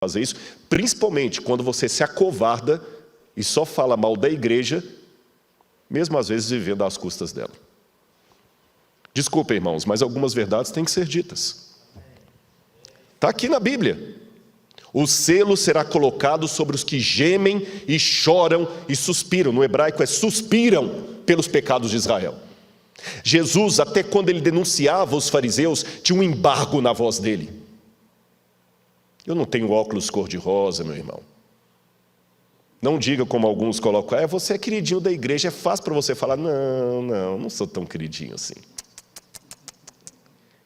fazer isso, principalmente quando você se acovarda e só fala mal da igreja, mesmo às vezes vivendo às custas dela. Desculpa, irmãos, mas algumas verdades têm que ser ditas. Está aqui na Bíblia. O selo será colocado sobre os que gemem e choram e suspiram. No hebraico é suspiram pelos pecados de Israel. Jesus, até quando ele denunciava os fariseus, tinha um embargo na voz dele. Eu não tenho óculos cor-de-rosa, meu irmão. Não diga como alguns colocam, você é queridinho da igreja, é fácil para você falar, não sou tão queridinho assim.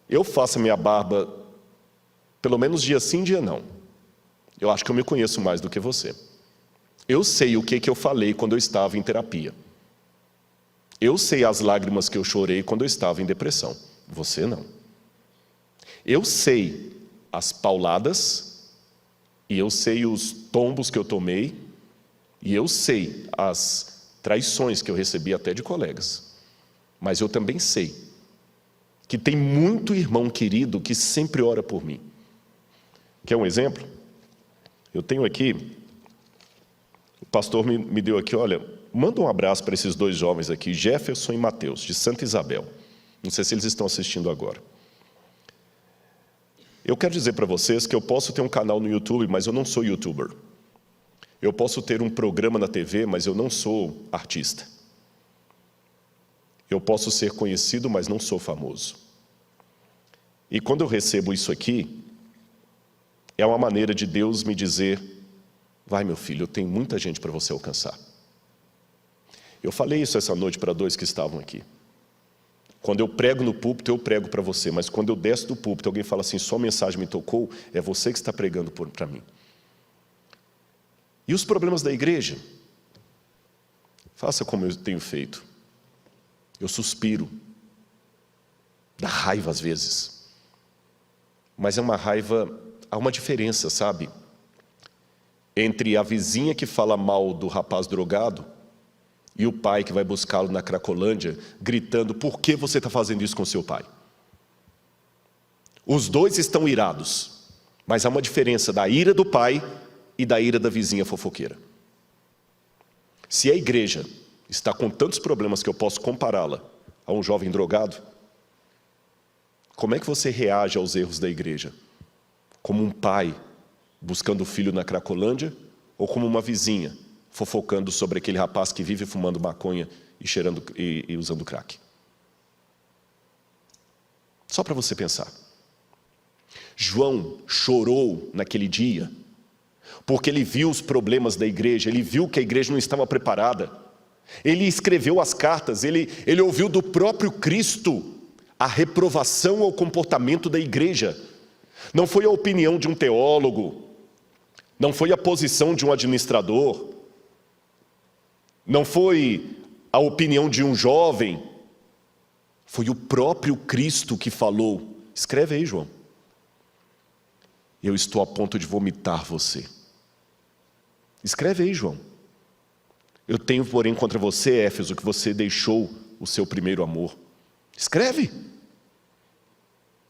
Eu faço a minha barba, pelo menos dia sim, dia não. Eu acho que eu me conheço mais do que você. Eu sei o que eu falei quando eu estava em terapia. Eu sei as lágrimas que eu chorei quando eu estava em depressão. Você não. Eu sei as pauladas, e eu sei os tombos que eu tomei, e eu sei as traições que eu recebi até de colegas. Mas eu também sei que tem muito irmão querido que sempre ora por mim. Quer um exemplo? Eu tenho aqui, o pastor me deu aqui, olha, manda um abraço para esses dois jovens aqui, Jefferson e Mateus, de Santa Isabel. Não sei se eles estão assistindo agora. Eu quero dizer para vocês que eu posso ter um canal no YouTube, mas eu não sou youtuber. Eu posso ter um programa na TV, mas eu não sou artista. Eu posso ser conhecido, mas não sou famoso. E quando eu recebo isso aqui, é uma maneira de Deus me dizer, vai meu filho, eu tenho muita gente para você alcançar. Eu falei isso essa noite para dois que estavam aqui. Quando eu prego no púlpito, eu prego para você, mas quando eu desço do púlpito, alguém fala assim, sua mensagem me tocou, é você que está pregando para mim. E os problemas da igreja? Faça como eu tenho feito. Eu suspiro. Dá raiva às vezes. Mas é uma raiva, há uma diferença, sabe? Entre a vizinha que fala mal do rapaz drogado e o pai que vai buscá-lo na Cracolândia, gritando, por que você está fazendo isso com seu pai? Os dois estão irados, mas há uma diferença da ira do pai e da ira da vizinha fofoqueira. Se a igreja está com tantos problemas que eu posso compará-la a um jovem drogado, como é que você reage aos erros da igreja? Como um pai buscando o filho na Cracolândia ou como uma vizinha fofocando sobre aquele rapaz que vive fumando maconha e cheirando e usando crack? Só para você pensar. João chorou naquele dia porque ele viu os problemas da igreja, ele viu que a igreja não estava preparada. Ele escreveu as cartas, ele ouviu do próprio Cristo a reprovação ao comportamento da igreja. Não foi a opinião de um teólogo, não foi a posição de um administrador, não foi a opinião de um jovem, foi o próprio Cristo que falou. Escreve aí, João. Eu estou a ponto de vomitar você. Escreve aí, João. Eu tenho, porém, contra você, Éfeso, que você deixou o seu primeiro amor. Escreve.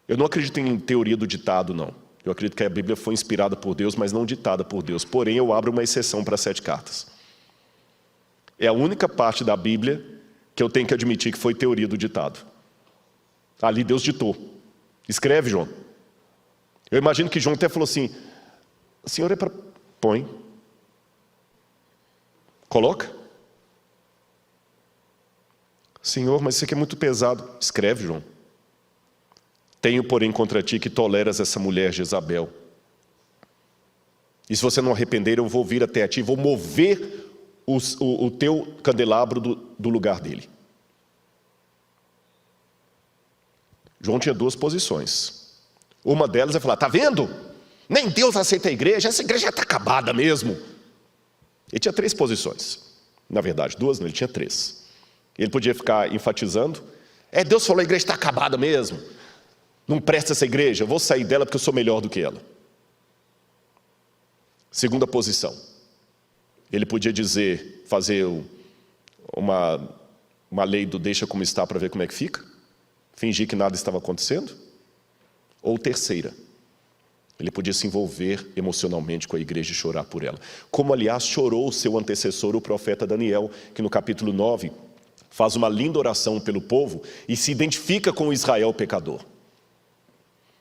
Eu não acredito em teoria do ditado, não. Eu acredito que a Bíblia foi inspirada por Deus, mas não ditada por Deus. Porém, eu abro uma exceção para 7 cartas. É a única parte da Bíblia que eu tenho que admitir que foi teoria do ditado. Ali Deus ditou. Escreve, João. Eu imagino que João até falou assim, o senhor é para... Põe. Coloca. Senhor, mas isso aqui é muito pesado. Escreve, João. Tenho, porém, contra ti que toleras essa mulher Jezabel. E se você não arrepender, eu vou vir até a ti, vou mover o teu candelabro do lugar dele. João tinha 2 posições. Uma delas é falar, tá vendo? Nem Deus aceita a igreja, essa igreja já está acabada mesmo. Ele tinha 3 posições. Na verdade, 2 não, ele tinha 3. Ele podia ficar enfatizando, Deus falou, a igreja está acabada mesmo. Não presta essa igreja, eu vou sair dela porque eu sou melhor do que ela. Segunda posição. Ele podia dizer, fazer uma lei do deixa como está para ver como é que fica. Fingir que nada estava acontecendo. Ou terceira. Ele podia se envolver emocionalmente com a igreja e chorar por ela. Como, aliás, chorou o seu antecessor, o profeta Daniel, que no capítulo 9 faz uma linda oração pelo povo e se identifica com o Israel pecador.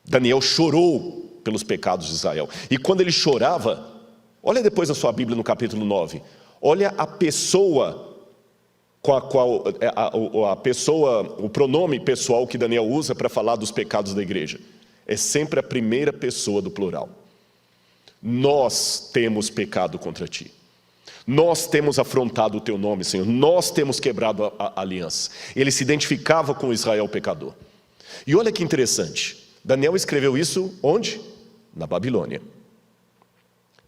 Daniel chorou pelos pecados de Israel. E quando ele chorava, olha depois a sua Bíblia no capítulo 9, olha a pessoa com a qual, o pronome pessoal que Daniel usa para falar dos pecados da igreja. É sempre a primeira pessoa do plural. Nós temos pecado contra ti. Nós temos afrontado o teu nome, Senhor. Nós temos quebrado a aliança. Ele se identificava com Israel pecador. E olha que interessante. Daniel escreveu isso onde? Na Babilônia.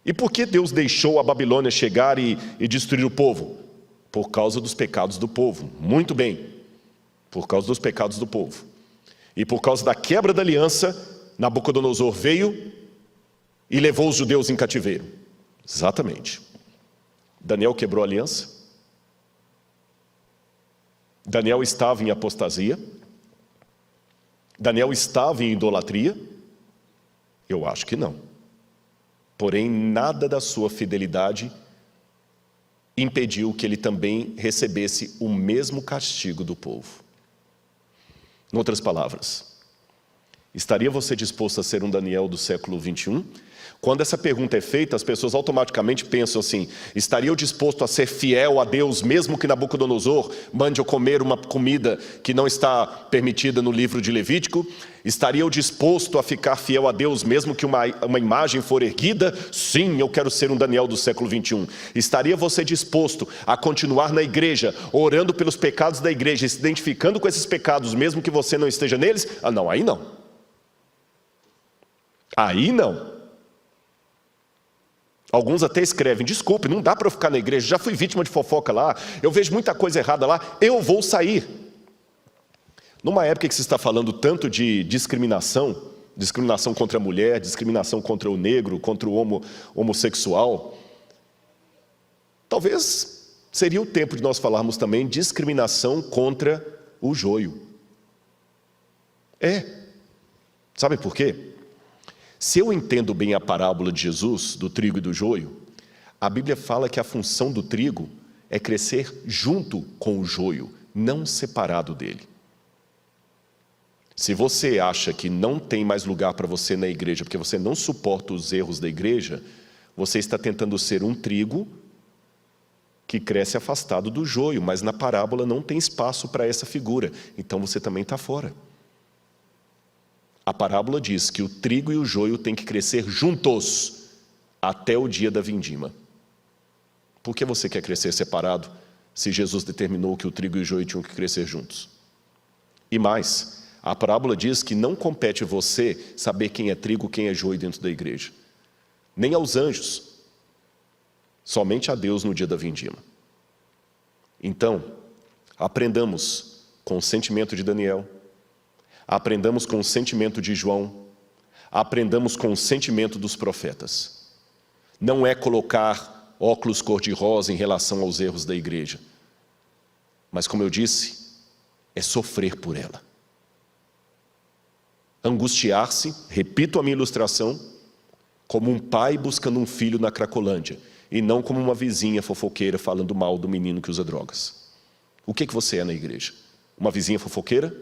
E por que Deus deixou a Babilônia chegar e destruir o povo? Por causa dos pecados do povo. Muito bem. Por causa dos pecados do povo. E por causa da quebra da aliança, Nabucodonosor veio e levou os judeus em cativeiro. Exatamente. Daniel quebrou a aliança? Daniel estava em apostasia? Daniel estava em idolatria? Eu acho que não. Porém, nada da sua fidelidade impediu que ele também recebesse o mesmo castigo do povo. Em outras palavras, estaria você disposto a ser um Daniel do século 21? Quando essa pergunta é feita, as pessoas automaticamente pensam assim: estaria eu disposto a ser fiel a Deus, mesmo que Nabucodonosor mande eu comer uma comida que não está permitida no livro de Levítico? Estaria eu disposto a ficar fiel a Deus, mesmo que uma imagem for erguida? Sim, eu quero ser um Daniel do século 21. Estaria você disposto a continuar na igreja, orando pelos pecados da igreja, se identificando com esses pecados, mesmo que você não esteja neles? Ah, não, aí não. Aí não. Alguns até escrevem: desculpe, não dá para eu ficar na igreja, já fui vítima de fofoca lá, eu vejo muita coisa errada lá, eu vou sair. Numa época que se está falando tanto de discriminação contra a mulher, discriminação contra o negro, contra o homossexual, talvez seria o tempo de nós falarmos também discriminação contra o joio. Sabe por quê? Se eu entendo bem a parábola de Jesus, do trigo e do joio, a Bíblia fala que a função do trigo é crescer junto com o joio, não separado dele. Se você acha que não tem mais lugar para você na igreja, porque você não suporta os erros da igreja, você está tentando ser um trigo que cresce afastado do joio, mas na parábola não tem espaço para essa figura, então você também está fora. A parábola diz que o trigo e o joio têm que crescer juntos até o dia da vindima. Por que você quer crescer separado, se Jesus determinou que o trigo e o joio tinham que crescer juntos? E mais, a parábola diz que não compete você saber quem é trigo, quem é joio dentro da igreja. Nem aos anjos. Somente a Deus no dia da vindima. Então, aprendamos com o sentimento de Daniel, aprendamos com o sentimento de João, aprendamos com o sentimento dos profetas. Não é colocar óculos cor-de-rosa em relação aos erros da igreja, mas, como eu disse, é sofrer por ela. Angustiar-se, repito a minha ilustração, como um pai buscando um filho na Cracolândia, e não como uma vizinha fofoqueira falando mal do menino que usa drogas. O que você é na igreja? Uma vizinha fofoqueira?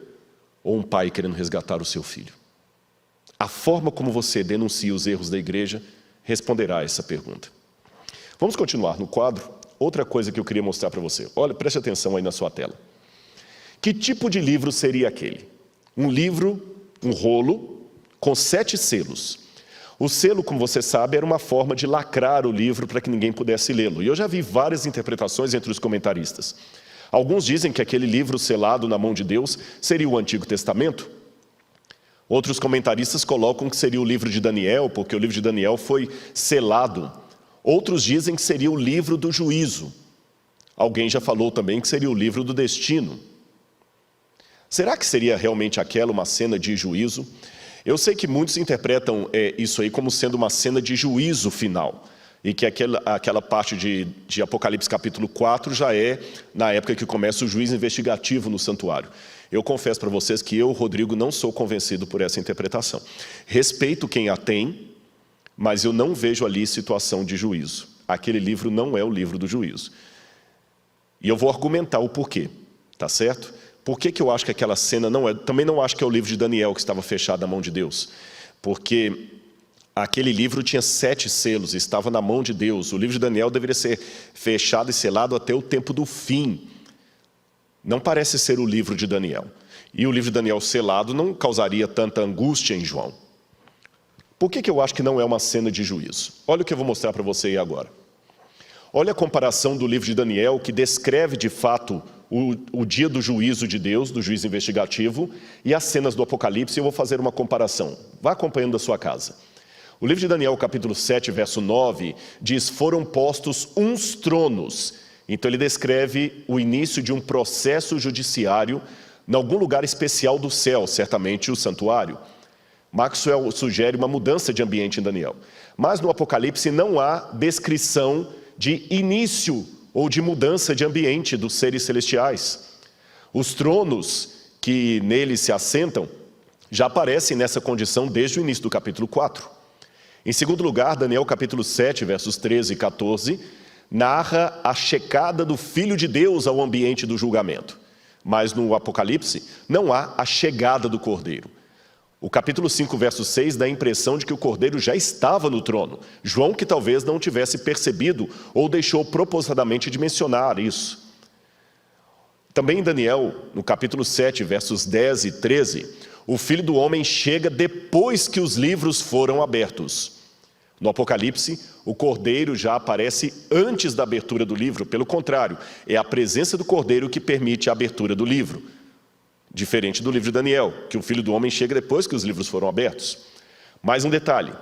Ou um pai querendo resgatar o seu filho? A forma como você denuncia os erros da igreja responderá a essa pergunta. Vamos continuar no quadro. Outra coisa que eu queria mostrar para você. Olha, preste atenção aí na sua tela. Que tipo de livro seria aquele? Um livro, um rolo, com 7 selos. O selo, como você sabe, era uma forma de lacrar o livro para que ninguém pudesse lê-lo. E eu já vi várias interpretações entre os comentaristas. Alguns dizem que aquele livro selado na mão de Deus seria o Antigo Testamento. Outros comentaristas colocam que seria o livro de Daniel, porque o livro de Daniel foi selado. Outros dizem que seria o livro do juízo. Alguém já falou também que seria o livro do destino. Será que seria realmente aquela uma cena de juízo? Eu sei que muitos interpretam isso aí como sendo uma cena de juízo final. E que aquela parte de Apocalipse capítulo 4 já é na época que começa o juízo investigativo no santuário. Eu confesso para vocês que eu, Rodrigo, não sou convencido por essa interpretação. Respeito quem a tem, mas eu não vejo ali situação de juízo. Aquele livro não é o livro do juízo. E eu vou argumentar o porquê, tá certo? Por que eu acho que aquela cena não é... Também não acho que é o livro de Daniel que estava fechado na mão de Deus, porque aquele livro tinha 7 selos, estava na mão de Deus. O livro de Daniel deveria ser fechado e selado até o tempo do fim. Não parece ser o livro de Daniel. E o livro de Daniel selado não causaria tanta angústia em João. Por que eu acho que não é uma cena de juízo? Olha o que eu vou mostrar para você aí agora. Olha a comparação do livro de Daniel, que descreve de fato o dia do juízo de Deus, do juízo investigativo, e as cenas do Apocalipse. Eu vou fazer uma comparação. Vá acompanhando da sua casa. O livro de Daniel, capítulo 7, verso 9, diz: foram postos uns tronos. Então ele descreve o início de um processo judiciário em algum lugar especial do céu, certamente o santuário. Maxwell sugere uma mudança de ambiente em Daniel. Mas no Apocalipse não há descrição de início ou de mudança de ambiente dos seres celestiais. Os tronos que neles se assentam já aparecem nessa condição desde o início do capítulo 4. Em segundo lugar, Daniel capítulo 7, versos 13 e 14, narra a chegada do Filho de Deus ao ambiente do julgamento. Mas no Apocalipse não há a chegada do Cordeiro. O capítulo 5, verso 6, dá a impressão de que o Cordeiro já estava no trono. João, que talvez não tivesse percebido ou deixou propositadamente de mencionar isso. Também em Daniel, no capítulo 7, versos 10 e 13, o Filho do Homem chega depois que os livros foram abertos. No Apocalipse, o Cordeiro já aparece antes da abertura do livro. Pelo contrário, é a presença do Cordeiro que permite a abertura do livro. Diferente do livro de Daniel, que o Filho do Homem chega depois que os livros foram abertos. Mais um detalhe.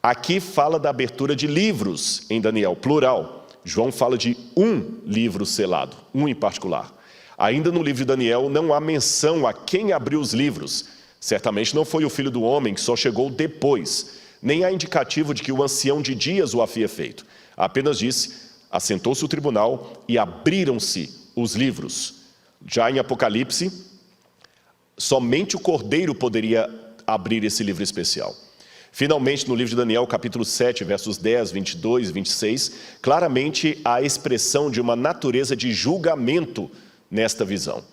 Aqui fala da abertura de livros em Daniel, plural. João fala de um livro selado, um em particular. Ainda no livro de Daniel não há menção a quem abriu os livros. Certamente não foi o Filho do Homem, que só chegou depois. Nem há indicativo de que o ancião de dias o havia feito. Apenas disse: assentou-se o tribunal e abriram-se os livros. Já em Apocalipse, somente o Cordeiro poderia abrir esse livro especial. Finalmente, no livro de Daniel, capítulo 7, versos 10, 22 e 26, claramente há a expressão de uma natureza de julgamento nesta visão.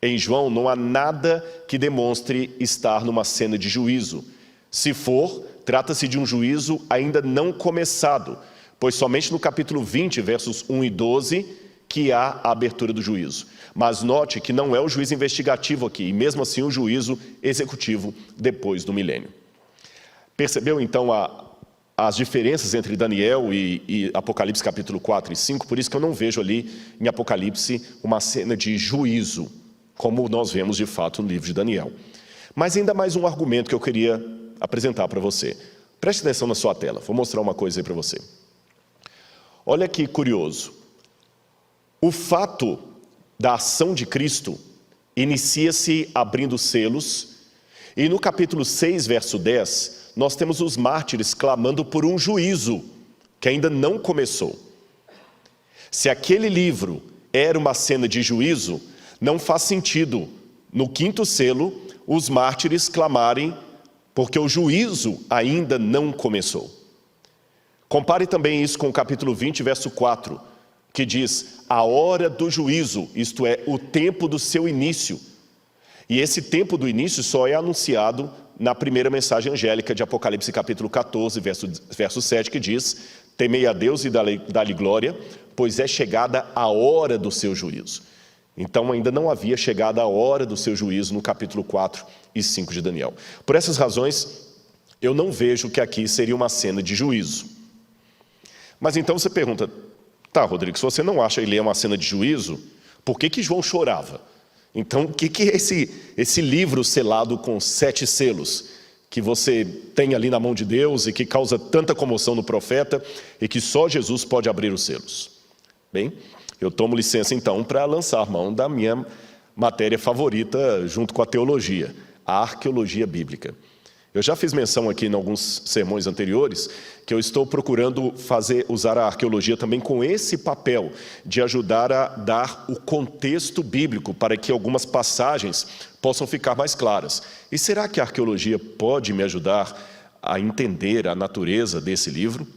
Em João não há nada que demonstre estar numa cena de juízo. Se for, trata-se de um juízo ainda não começado, pois somente no capítulo 20, versos 1 e 12, que há a abertura do juízo. Mas note que não é o juízo investigativo aqui, e mesmo assim o juízo executivo depois do milênio. Percebeu então as diferenças entre Daniel e Apocalipse capítulo 4 e 5? Por isso que eu não vejo ali em Apocalipse uma cena de juízo, como nós vemos de fato no livro de Daniel. Mas ainda mais um argumento que eu queria apresentar para você. Preste atenção na sua tela, vou mostrar uma coisa aí para você. Olha que curioso. O fato da ação de Cristo inicia-se abrindo selos, e no capítulo 6, verso 10, nós temos os mártires clamando por um juízo que ainda não começou. Se aquele livro era uma cena de juízo, não faz sentido, no 5º selo, os mártires clamarem porque o juízo ainda não começou. Compare também isso com o capítulo 20, verso 4, que diz: a hora do juízo, isto é, o tempo do seu início. E esse tempo do início só é anunciado na primeira mensagem angélica de Apocalipse capítulo 14, verso 7, que diz: temei a Deus e dá-lhe glória, pois é chegada a hora do seu juízo. Então ainda não havia chegado a hora do seu juízo no capítulo 4 e 5 de Daniel. Por essas razões, eu não vejo que aqui seria uma cena de juízo. Mas então você pergunta: tá, Rodrigo, se você não acha que ele é uma cena de juízo, por que João chorava? Então, o que é esse livro selado com 7 selos, que você tem ali na mão de Deus e que causa tanta comoção no profeta e que só Jesus pode abrir os selos? Bem, eu tomo licença então para lançar mão da minha matéria favorita junto com a teologia, a arqueologia bíblica. Eu já fiz menção aqui em alguns sermões anteriores que eu estou procurando usar a arqueologia também com esse papel de ajudar a dar o contexto bíblico para que algumas passagens possam ficar mais claras. E será que a arqueologia pode me ajudar a entender a natureza desse livro.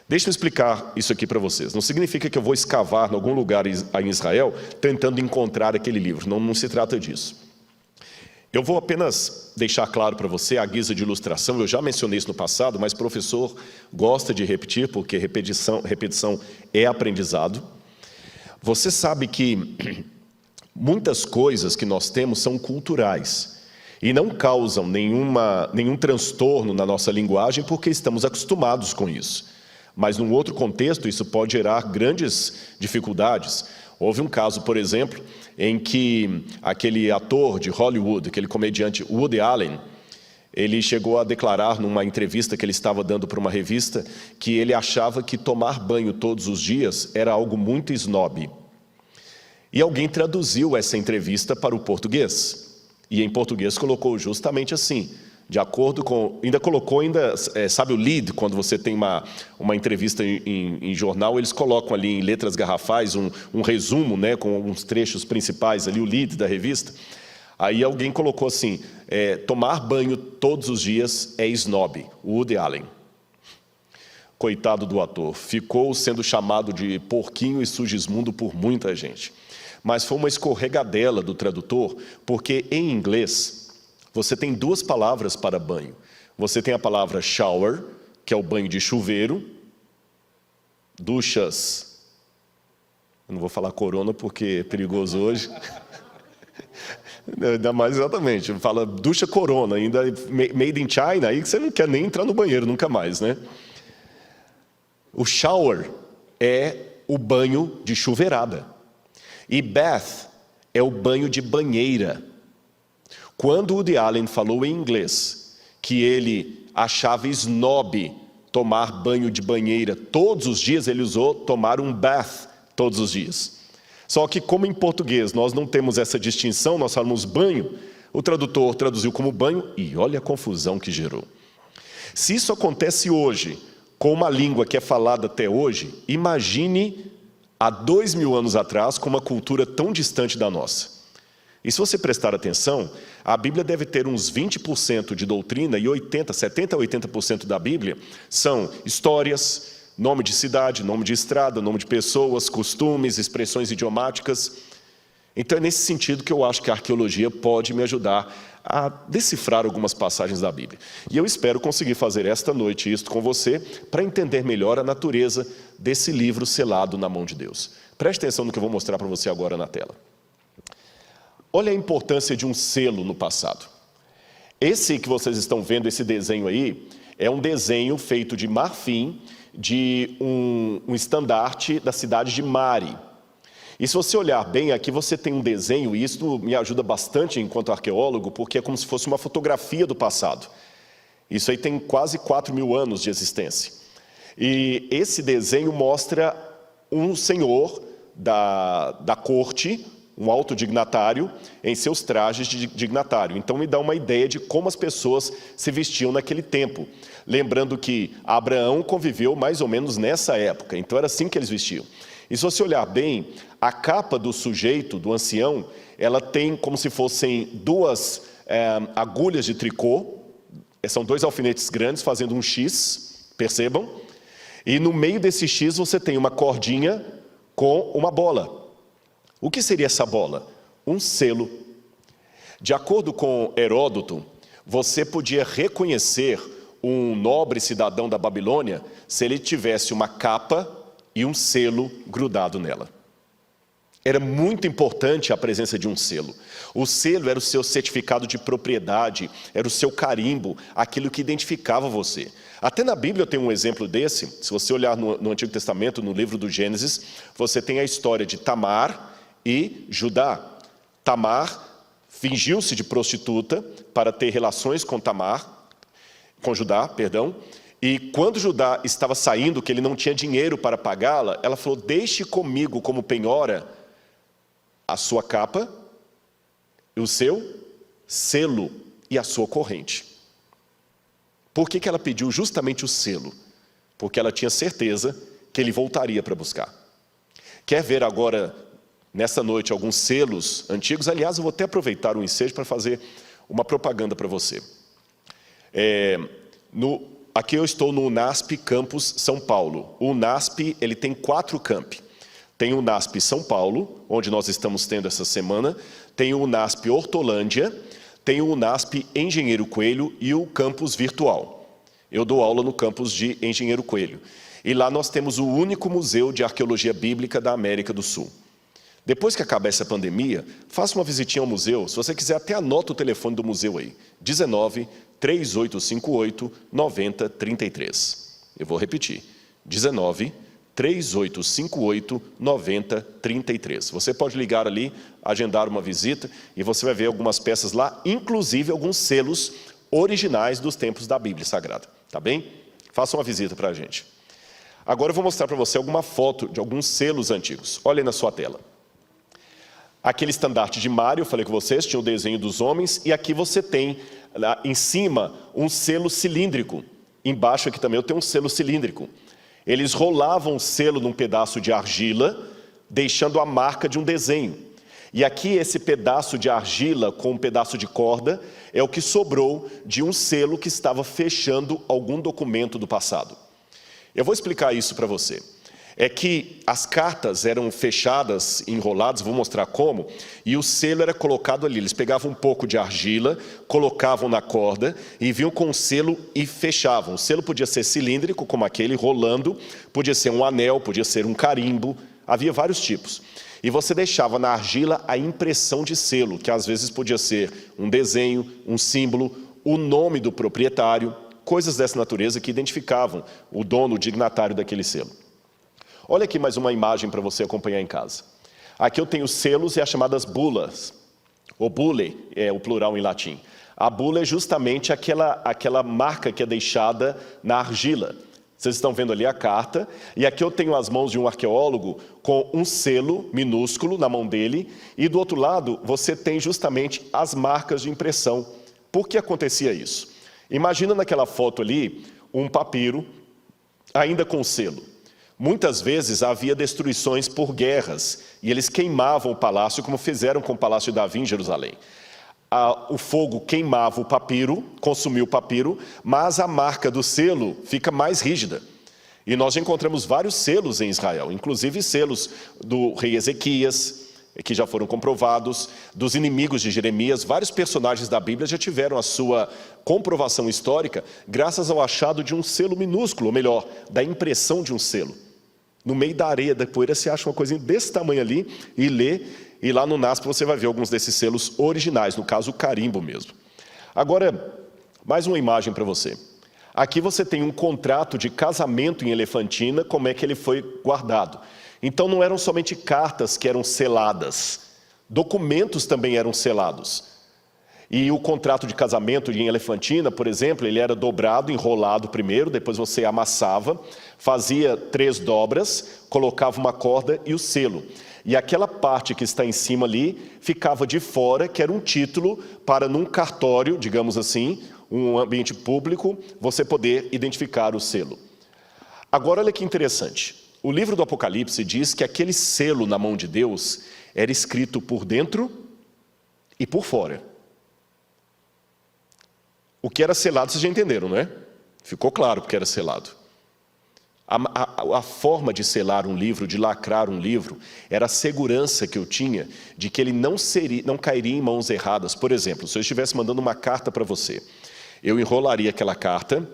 Deixa eu explicar isso aqui para vocês. Não significa que eu vou escavar em algum lugar em Israel tentando encontrar aquele livro. Não se trata disso. Eu vou apenas deixar claro para você, à guisa de ilustração, eu já mencionei isso no passado, mas o professor gosta de repetir, porque repetição é aprendizado. Você sabe que muitas coisas que nós temos são culturais e não causam nenhum transtorno na nossa linguagem porque estamos acostumados com isso. Mas, num outro contexto, isso pode gerar grandes dificuldades. Houve um caso, por exemplo, em que aquele ator de Hollywood, aquele comediante Woody Allen, ele chegou a declarar numa entrevista que ele estava dando para uma revista que ele achava que tomar banho todos os dias era algo muito snob. E alguém traduziu essa entrevista para o português. E em português colocou justamente assim, de acordo com... sabe o lead, quando você tem uma entrevista em jornal, eles colocam ali em letras garrafais um resumo, né, com alguns trechos principais ali, o lead da revista. Aí alguém colocou assim, tomar banho todos os dias é snob, Woody Allen. Coitado do ator, ficou sendo chamado de porquinho e sugismundo por muita gente. Mas foi uma escorregadela do tradutor, porque em inglês você tem duas palavras para banho. Você tem a palavra shower, que é o banho de chuveiro, duchas, eu não vou falar corona porque é perigoso hoje, ainda mais exatamente, fala ducha corona, ainda made in China, aí você não quer nem entrar no banheiro nunca mais, né? O shower é o banho de chuveirada. E bath é o banho de banheira. Quando Woody Allen falou em inglês que ele achava snob tomar banho de banheira todos os dias, ele usou tomar um bath todos os dias. Só que como em português nós não temos essa distinção, nós falamos banho, o tradutor traduziu como banho e olha a confusão que gerou. Se isso acontece hoje, com uma língua que é falada até hoje, imagine há 2000 anos atrás, com uma cultura tão distante da nossa. E se você prestar atenção, a Bíblia deve ter uns 20% de doutrina e 70% a 80% da Bíblia são histórias, nome de cidade, nome de estrada, nome de pessoas, costumes, expressões idiomáticas. Então é nesse sentido que eu acho que a arqueologia pode me ajudar a decifrar algumas passagens da Bíblia. E eu espero conseguir fazer esta noite isso com você para entender melhor a natureza desse livro selado na mão de Deus. Preste atenção no que eu vou mostrar para você agora na tela. Olha a importância de um selo no passado. Esse que vocês estão vendo, esse desenho aí, é um desenho feito de marfim de um estandarte da cidade de Mari. E se você olhar bem, aqui você tem um desenho, e isso me ajuda bastante enquanto arqueólogo, porque é como se fosse uma fotografia do passado. Isso aí tem quase 4.000 anos de existência. E esse desenho mostra um senhor da corte, um alto dignatário, em seus trajes de dignatário. Então me dá uma ideia de como as pessoas se vestiam naquele tempo. Lembrando que Abraão conviveu mais ou menos nessa época, então era assim que eles vestiam. E se você olhar bem, a capa do sujeito, do ancião, ela tem como se fossem duas agulhas de tricô, são dois alfinetes grandes fazendo um X, percebam? E no meio desse X você tem uma cordinha com uma bola. O que seria essa bola? Um selo. De acordo com Heródoto, você podia reconhecer um nobre cidadão da Babilônia se ele tivesse uma capa e um selo grudado nela. Era muito importante a presença de um selo. O selo era o seu certificado de propriedade, era o seu carimbo, aquilo que identificava você. Até na Bíblia eu tenho um exemplo desse. Se você olhar no Antigo Testamento, no livro do Gênesis, você tem a história de Tamar e Judá. Tamar fingiu-se de prostituta para ter relações com Judá, e quando Judá estava saindo, que ele não tinha dinheiro para pagá-la, ela falou, deixe comigo como penhora a sua capa, o seu selo e a sua corrente. Por que ela pediu justamente o selo? Porque ela tinha certeza que ele voltaria para buscar. Quer ver agora, nessa noite, alguns selos antigos? Aliás, eu vou até aproveitar o ensejo para fazer uma propaganda para você. Aqui eu estou no UNASP Campus São Paulo. O UNASP ele tem 4 campi. Tem o UNASP São Paulo, onde nós estamos tendo essa semana. Tem o UNASP Hortolândia. Tem o UNASP Engenheiro Coelho e o campus virtual. Eu dou aula no campus de Engenheiro Coelho. E lá nós temos o único museu de arqueologia bíblica da América do Sul. Depois que acabar essa pandemia, faça uma visitinha ao museu. Se você quiser, até anota o telefone do museu aí. 19-3858-9033. Eu vou repetir. 19-3858-9033. Você pode ligar ali, agendar uma visita e você vai ver algumas peças lá, inclusive alguns selos originais dos tempos da Bíblia Sagrada. Tá bem? Faça uma visita para a gente. Agora eu vou mostrar para você alguma foto de alguns selos antigos. Olha aí na sua tela. Aquele estandarte de Mário, eu falei com vocês, tinha o desenho dos homens, e aqui você tem, lá em cima, um selo cilíndrico. Embaixo aqui também eu tenho um selo cilíndrico. Eles rolavam o selo num pedaço de argila, deixando a marca de um desenho. E aqui esse pedaço de argila com um pedaço de corda é o que sobrou de um selo que estava fechando algum documento do passado. Eu vou explicar isso para você. É que as cartas eram fechadas, enroladas, vou mostrar como, e o selo era colocado ali. Eles pegavam um pouco de argila, colocavam na corda, e vinham com o selo e fechavam. O selo podia ser cilíndrico, como aquele, rolando, podia ser um anel, podia ser um carimbo, havia vários tipos. E você deixava na argila a impressão de selo, que às vezes podia ser um desenho, um símbolo, o nome do proprietário, coisas dessa natureza que identificavam o dono, o dignatário daquele selo. Olha aqui mais uma imagem para você acompanhar em casa. Aqui eu tenho selos e as chamadas bulas. O bulle é o plural em latim. A bula é justamente aquela marca que é deixada na argila. Vocês estão vendo ali a carta. E aqui eu tenho as mãos de um arqueólogo com um selo minúsculo na mão dele. E do outro lado você tem justamente as marcas de impressão. Por que acontecia isso? Imagina naquela foto ali um papiro ainda com selo. Muitas vezes havia destruições por guerras, e eles queimavam o palácio, como fizeram com o Palácio de Davi em Jerusalém. O fogo queimava o papiro, consumiu o papiro, mas a marca do selo fica mais rígida. E nós encontramos vários selos em Israel, inclusive selos do rei Ezequias, que já foram comprovados, dos inimigos de Jeremias. Vários personagens da Bíblia já tiveram a sua comprovação histórica graças ao achado de um selo minúsculo, ou melhor, da impressão de um selo. No meio da areia, da poeira, você acha uma coisinha desse tamanho ali e lê, e lá no NASP você vai ver alguns desses selos originais, no caso o carimbo mesmo. Agora, mais uma imagem para você. Aqui você tem um contrato de casamento em Elefantina, como é que ele foi guardado. Então não eram somente cartas que eram seladas, documentos também eram selados. E o contrato de casamento em Elefantina, por exemplo, ele era dobrado, enrolado primeiro, depois você amassava, fazia 3 dobras, colocava uma corda e o selo. E aquela parte que está em cima ali, ficava de fora, que era um título para num cartório, digamos assim, um ambiente público, você poder identificar o selo. Agora olha que interessante. O livro do Apocalipse diz que aquele selo na mão de Deus era escrito por dentro e por fora. O que era selado, vocês já entenderam, não é? Ficou claro porque era selado. A forma de selar um livro, de lacrar um livro, era a segurança que eu tinha de que ele não cairia em mãos erradas. Por exemplo, se eu estivesse mandando uma carta para você, eu enrolaria aquela carta,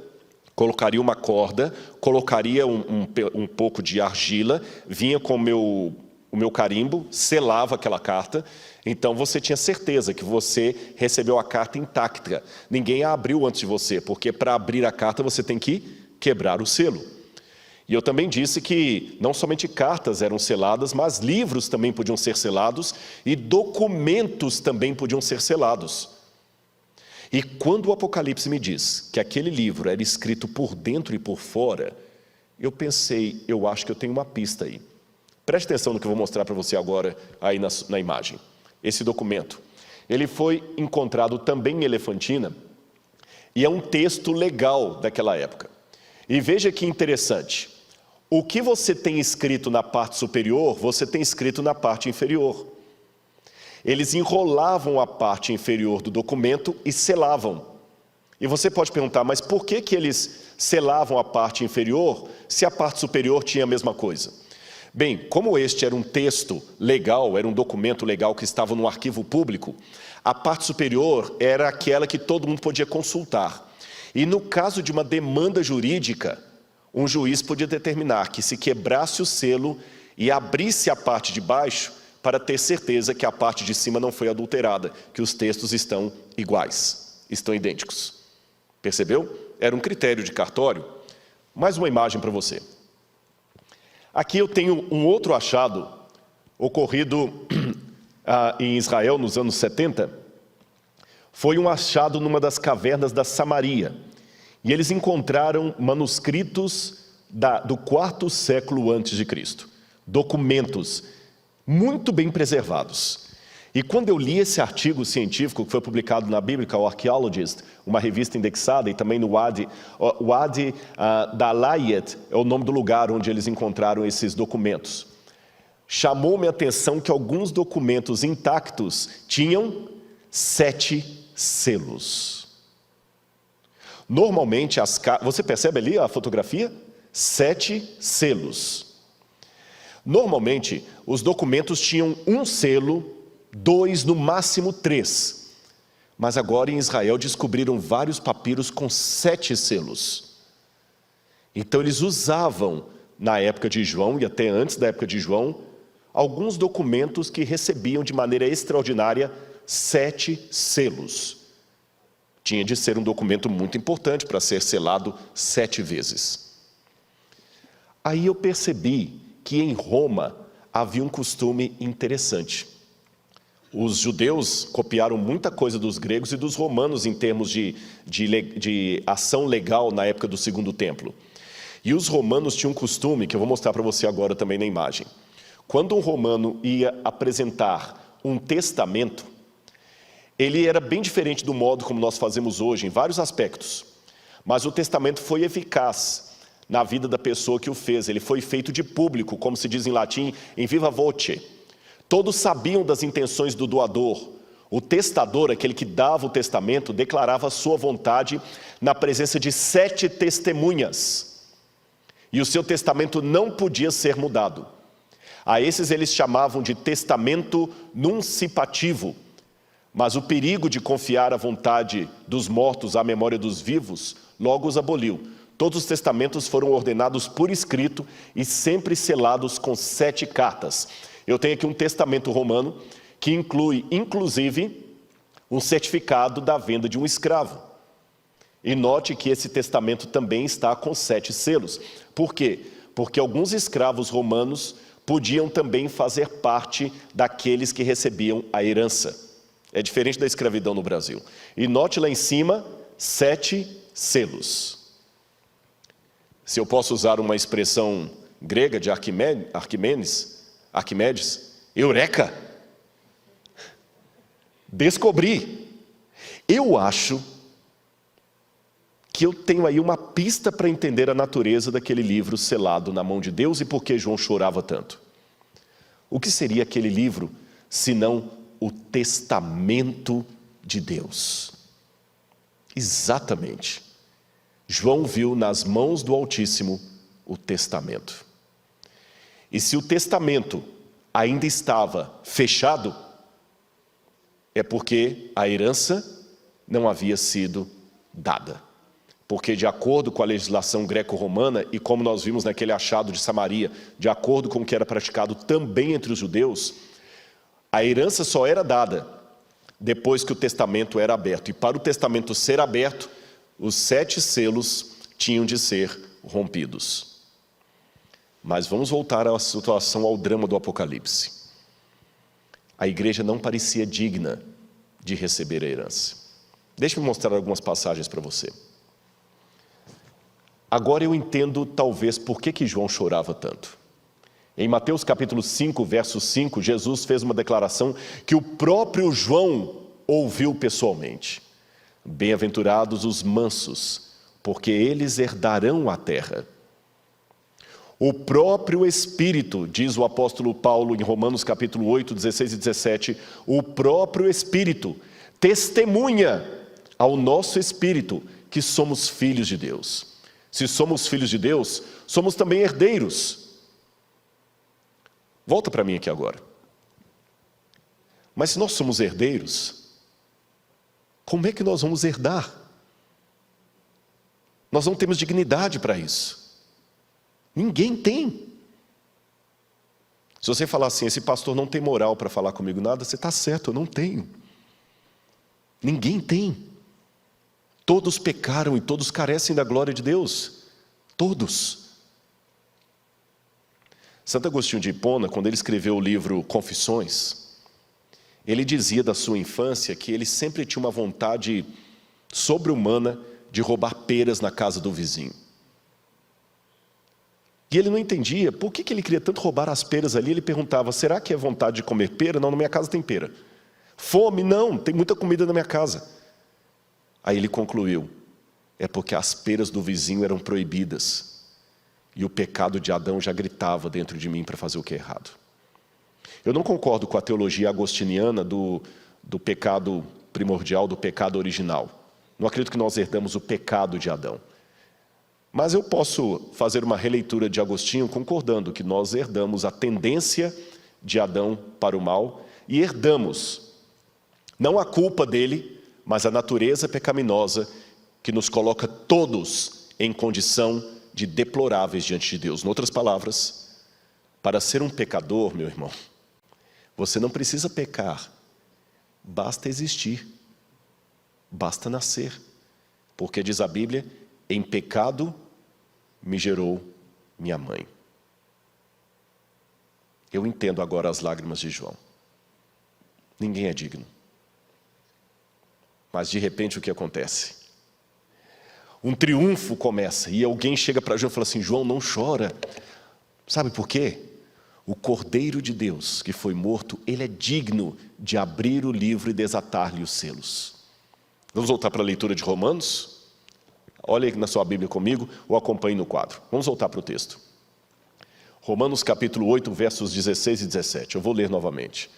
colocaria uma corda, colocaria um pouco de argila, vinha com o meu carimbo, selava aquela carta. Então você tinha certeza que você recebeu a carta intacta. Ninguém a abriu antes de você, porque para abrir a carta você tem que quebrar o selo. E eu também disse que não somente cartas eram seladas, mas livros também podiam ser selados e documentos também podiam ser selados. E quando o Apocalipse me diz que aquele livro era escrito por dentro e por fora, eu pensei, eu acho que eu tenho uma pista aí. Preste atenção no que eu vou mostrar para você agora aí na imagem. Esse documento, ele foi encontrado também em Elefantina e é um texto legal daquela época. E veja que interessante, o que você tem escrito na parte superior, você tem escrito na parte inferior. Eles enrolavam a parte inferior do documento e selavam. E você pode perguntar, mas por que eles selavam a parte inferior se a parte superior tinha a mesma coisa? Bem, como este era um texto legal, era um documento legal que estava no arquivo público, a parte superior era aquela que todo mundo podia consultar. E no caso de uma demanda jurídica, um juiz podia determinar que se quebrasse o selo e abrisse a parte de baixo para ter certeza que a parte de cima não foi adulterada, que os textos estão iguais, estão idênticos. Percebeu? Era um critério de cartório. Mais uma imagem para você. Aqui eu tenho um outro achado ocorrido em Israel nos anos 70. Foi um achado numa das cavernas da Samaria. E eles encontraram manuscritos do 4º século antes de Cristo. Documentos muito bem preservados. E quando eu li esse artigo científico que foi publicado na Biblical Archaeologist, uma revista indexada, e também no Wadi Dalayet, é o nome do lugar onde eles encontraram esses documentos. Chamou minha atenção que alguns documentos intactos tinham 7 selos. Normalmente, você percebe ali a fotografia? 7 selos. Normalmente, os documentos tinham um selo, 2, no máximo 3. Mas agora em Israel descobriram vários papiros com 7 selos. Então eles usavam, na época de João e até antes da época de João, alguns documentos que recebiam de maneira extraordinária 7 selos. Tinha de ser um documento muito importante para ser selado 7 vezes. Aí eu percebi que em Roma havia um costume interessante. Os judeus copiaram muita coisa dos gregos e dos romanos em termos de ação legal na época do Segundo Templo. E os romanos tinham um costume, que eu vou mostrar para você agora também na imagem. Quando um romano ia apresentar um testamento, ele era bem diferente do modo como nós fazemos hoje, em vários aspectos. Mas o testamento foi eficaz na vida da pessoa que o fez. Ele foi feito de público, como se diz em latim, em viva voce. Todos sabiam das intenções do doador. O testador, aquele que dava o testamento, declarava a sua vontade na presença de 7 testemunhas. E o seu testamento não podia ser mudado. A esses eles chamavam de testamento nuncipativo. Mas o perigo de confiar a vontade dos mortos à memória dos vivos logo os aboliu. Todos os testamentos foram ordenados por escrito e sempre selados com 7 cartas. Eu tenho aqui um testamento romano que inclui, inclusive, um certificado da venda de um escravo. E note que esse testamento também está com 7 selos. Por quê? Porque alguns escravos romanos podiam também fazer parte daqueles que recebiam a herança. É diferente da escravidão no Brasil. E note lá em cima, 7 selos. Se eu posso usar uma expressão grega de Arquimedes, eureka! Descobri. Eu acho que eu tenho aí uma pista para entender a natureza daquele livro selado na mão de Deus e por que João chorava tanto. O que seria aquele livro, senão o testamento de Deus? Exatamente. João viu nas mãos do Altíssimo o testamento. E se o testamento ainda estava fechado, é porque a herança não havia sido dada. Porque de acordo com a legislação greco-romana, e como nós vimos naquele achado de Samaria, de acordo com o que era praticado também entre os judeus, a herança só era dada depois que o testamento era aberto. E para o testamento ser aberto, os 7 selos tinham de ser rompidos. Mas vamos voltar à situação, ao drama do Apocalipse. A igreja não parecia digna de receber a herança. Deixe-me mostrar algumas passagens para você. Agora eu entendo talvez por que João chorava tanto. Em Mateus capítulo 5, verso 5, Jesus fez uma declaração que o próprio João ouviu pessoalmente. Bem-aventurados os mansos, porque eles herdarão a terra. O próprio Espírito, diz o apóstolo Paulo em Romanos capítulo 8, 16 e 17, o próprio Espírito testemunha ao nosso espírito que somos filhos de Deus. Se somos filhos de Deus, somos também herdeiros. Volta para mim aqui agora. Mas se nós somos herdeiros, como é que nós vamos herdar? Nós não temos dignidade para isso. Ninguém tem. Se você falar assim, esse pastor não tem moral para falar comigo nada, você está certo, eu não tenho. Ninguém tem. Todos pecaram e todos carecem da glória de Deus. Todos. Santo Agostinho de Hipona, quando ele escreveu o livro Confissões, ele dizia da sua infância que ele sempre tinha uma vontade sobre-humana de roubar peras na casa do vizinho. E ele não entendia por que ele queria tanto roubar as peras ali. Ele perguntava, será que é vontade de comer pera? Não, na minha casa tem pera. Fome? Não, tem muita comida na minha casa. Aí ele concluiu, é porque as peras do vizinho eram proibidas. E o pecado de Adão já gritava dentro de mim para fazer o que é errado. Eu não concordo com a teologia agostiniana do pecado primordial, do pecado original. Não acredito que nós herdamos o pecado de Adão. Mas eu posso fazer uma releitura de Agostinho concordando que nós herdamos a tendência de Adão para o mal e herdamos, não a culpa dele, mas a natureza pecaminosa que nos coloca todos em condição de deploráveis diante de Deus. Em outras palavras, para ser um pecador, meu irmão, você não precisa pecar, basta existir, basta nascer. Porque diz a Bíblia, em pecado me gerou minha mãe. Eu entendo agora as lágrimas de João. Ninguém é digno. Mas de repente o que acontece? Um triunfo começa e alguém chega para João e fala assim, João, não chora. Sabe por quê? O Cordeiro de Deus que foi morto, ele é digno de abrir o livro e desatar-lhe os selos. Vamos voltar para a leitura de Romanos? Olha aí na sua Bíblia comigo, ou acompanhe no quadro. Vamos voltar para o texto. Romanos capítulo 8, versos 16 e 17. Eu vou ler novamente.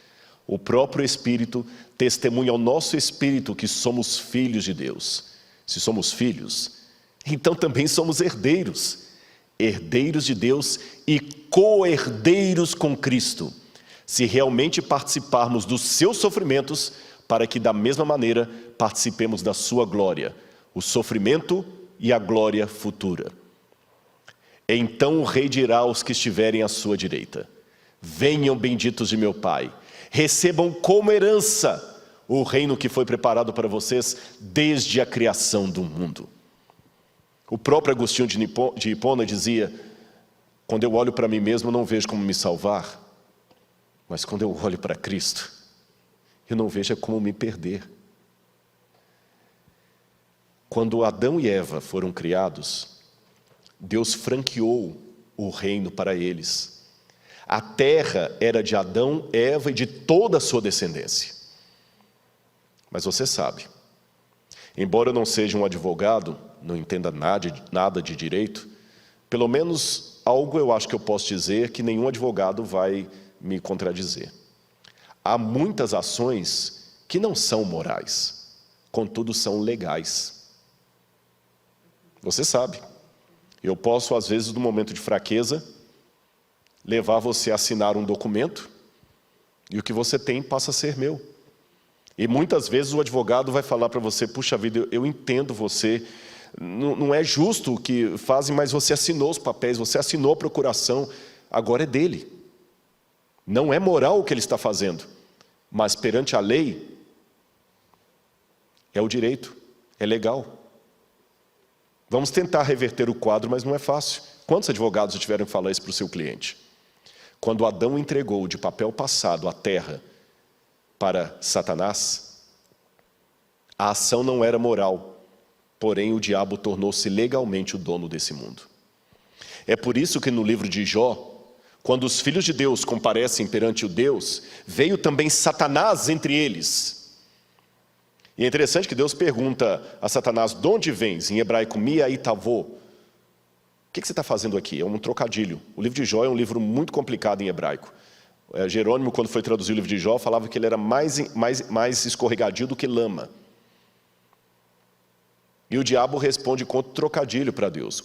O próprio Espírito testemunha ao nosso Espírito que somos filhos de Deus. Se somos filhos, então também somos herdeiros. Herdeiros de Deus e co-herdeiros com Cristo. Se realmente participarmos dos seus sofrimentos, para que da mesma maneira participemos da sua glória. O sofrimento e a glória futura. Então o rei dirá aos que estiverem à sua direita, venham benditos de meu Pai, recebam como herança o reino que foi preparado para vocês desde a criação do mundo. O próprio Agostinho de Hipona dizia, quando eu olho para mim mesmo, eu não vejo como me salvar, mas quando eu olho para Cristo, eu não vejo como me perder. Quando Adão e Eva foram criados, Deus franqueou o reino para eles. A terra era de Adão, Eva e de toda a sua descendência. Mas você sabe, embora eu não seja um advogado, não entenda nada de direito, pelo menos algo eu acho que eu posso dizer que nenhum advogado vai me contradizer. Há muitas ações que não são morais, contudo são legais. Você sabe, eu posso às vezes no momento de fraqueza, levar você a assinar um documento e o que você tem passa a ser meu. E muitas vezes o advogado vai falar para você, puxa vida, eu entendo você, não é justo o que fazem, mas você assinou os papéis, você assinou a procuração, agora é dele. Não é moral o que ele está fazendo, mas perante a lei, é o direito, é legal. Vamos tentar reverter o quadro, mas não é fácil. Quantos advogados tiveram que falar isso para o seu cliente? Quando Adão entregou de papel passado a terra para Satanás, a ação não era moral, porém o diabo tornou-se legalmente o dono desse mundo. É por isso que no livro de Jó, quando os filhos de Deus comparecem perante o Deus, veio também Satanás entre eles. E é interessante que Deus pergunta a Satanás, de onde vens? Em hebraico, miaitavô. O que você está fazendo aqui? É um trocadilho. O livro de Jó é um livro muito complicado em hebraico. Jerônimo, quando foi traduzir o livro de Jó, falava que ele era mais escorregadio do que lama. E o diabo responde com outro trocadilho para Deus,